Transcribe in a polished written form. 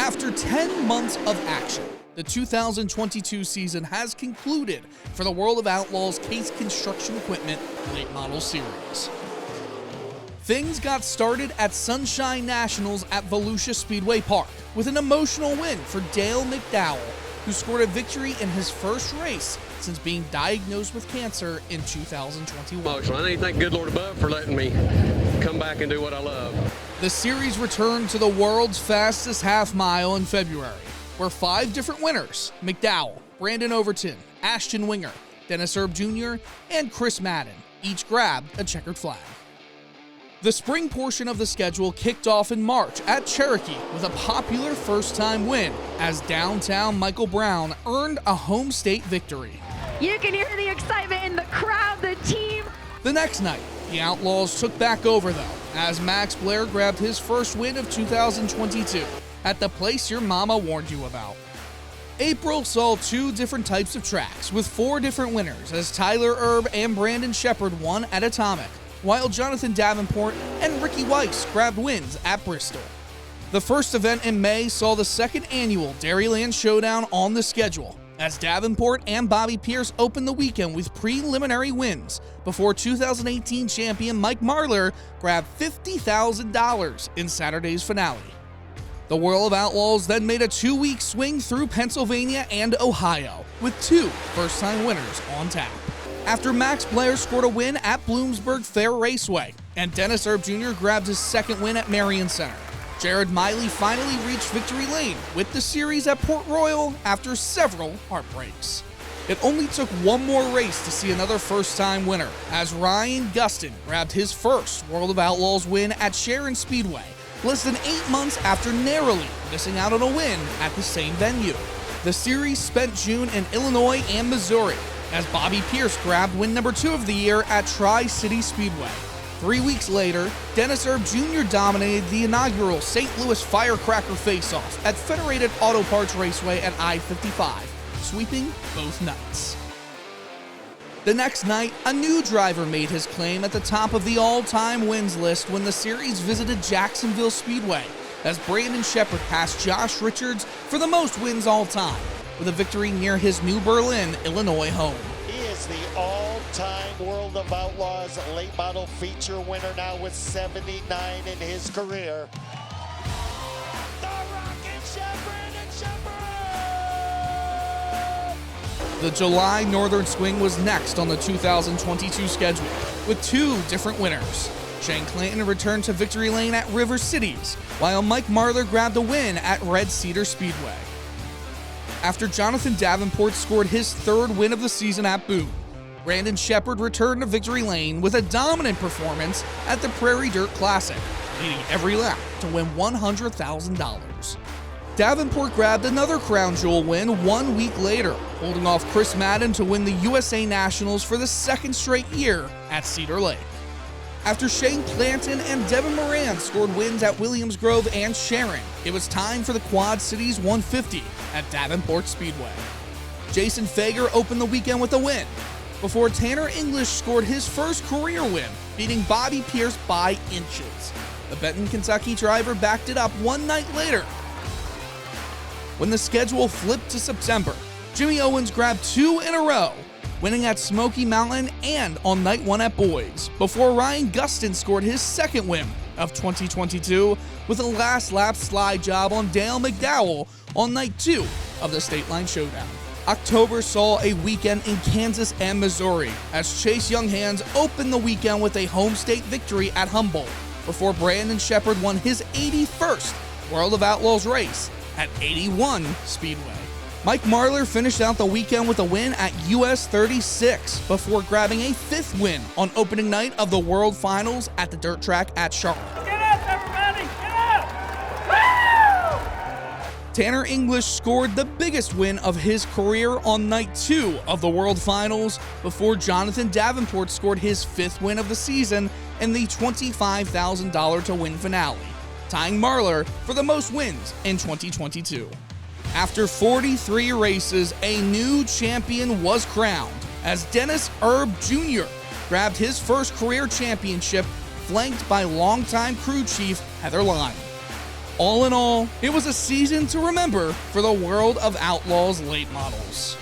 After 10 months of action, the 2022 season has concluded for the World of Outlaws Case Construction Equipment Late Model Series. Things got started at Sunshine Nationals at Volusia Speedway Park with an emotional win for Dale McDowell, who scored a victory in his first race since being diagnosed with cancer in 2021. Emotional. I need to thank good Lord above for letting me come back and do what I love. The series returned to the world's fastest half mile in February, where 5 different winners, McDowell, Brandon Overton, Ashton Winger, Dennis Erb Jr., and Chris Madden, each grabbed a checkered flag. The spring portion of the schedule kicked off in March at Cherokee with a popular first-time win as downtown Michael Brown earned a home state victory. You can hear the excitement in the crowd, the team. The next night, the Outlaws took back over though, as Max Blair grabbed his first win of 2022 at the place your mama warned you about. April saw 2 different types of tracks with 4 different winners as Tyler Erb and Brandon Shepard won at Atomic, while Jonathan Davenport and Ricky Weiss grabbed wins at Bristol. The first event in May saw the second annual Dairyland Showdown on the schedule, as Davenport and Bobby Pierce opened the weekend with preliminary wins before 2018 champion Mike Marlar grabbed $50,000 in Saturday's finale. The World of Outlaws then made a 2-week swing through Pennsylvania and Ohio, with 2 first-time winners on tap. After Max Blair scored a win at Bloomsburg Fair Raceway, and Dennis Erb Jr. grabbed his second win at Marion Center, Jared Miley finally reached victory lane with the series at Port Royal after several heartbreaks. It only took one more race to see another first-time winner, as Ryan Gustin grabbed his first World of Outlaws win at Sharon Speedway, less than 8 months after narrowly missing out on a win at the same venue. The series spent June in Illinois and Missouri, as Bobby Pierce grabbed win number 2 of the year at Tri-City Speedway. 3 weeks later, Dennis Erb Jr. dominated the inaugural St. Louis Firecracker Face-Off at Federated Auto Parts Raceway at I-55, sweeping both nights. The next night, a new driver made his claim at the top of the all-time wins list when the series visited Jacksonville Speedway, as Brandon Shepard passed Josh Richards for the most wins all time, with a victory near his New Berlin, Illinois home. He is the all-time World of Outlaws late model feature winner now with 79 in his career. The Rocket Shepard and Shepard! The July Northern Swing was next on the 2022 schedule, with 2 different winners. Shane Clanton returned to victory lane at River Cities, while Mike Marlar grabbed a win at Red Cedar Speedway. After Jonathan Davenport scored his 3rd win of the season at Boone, Brandon Shepard returned to victory lane with a dominant performance at the Prairie Dirt Classic, leading every lap to win $100,000. Davenport grabbed another crown jewel win 1 week later, holding off Chris Madden to win the USA Nationals for the 2nd straight year at Cedar Lake. After Shane Clanton and Devin Moran scored wins at Williams Grove and Sharon, it was time for the Quad Cities 150 at Davenport Speedway. Jason Fager opened the weekend with a win, before Tanner English scored his first career win, beating Bobby Pierce by inches. The Benton, Kentucky driver backed it up one night later. When the schedule flipped to September, Jimmy Owens grabbed 2 in a row, winning at Smoky Mountain and on night 1 at Boys, before Ryan Gustin scored his 2nd win of 2022 with a last lap slide job on Dale McDowell on night 2 of the State Line Showdown. October saw a weekend in Kansas and Missouri as Chase Younghands opened the weekend with a home state victory at Humboldt, before Brandon Shepard won his 81st World of Outlaws race at 81 Speedway. Mike Marlar finished out the weekend with a win at US 36 before grabbing a 5th win on opening night of the World Finals at the dirt track at Charlotte. Get up, everybody! Get up! Woo! Tanner English scored the biggest win of his career on night 2 of the World Finals before Jonathan Davenport scored his 5th win of the season in the $25,000 to win finale, tying Marlar for the most wins in 2022. After 43 races, a new champion was crowned as Dennis Erb Jr. grabbed his first career championship, flanked by longtime crew chief Heather Lyne. All in all, it was a season to remember for the world of Outlaws late models.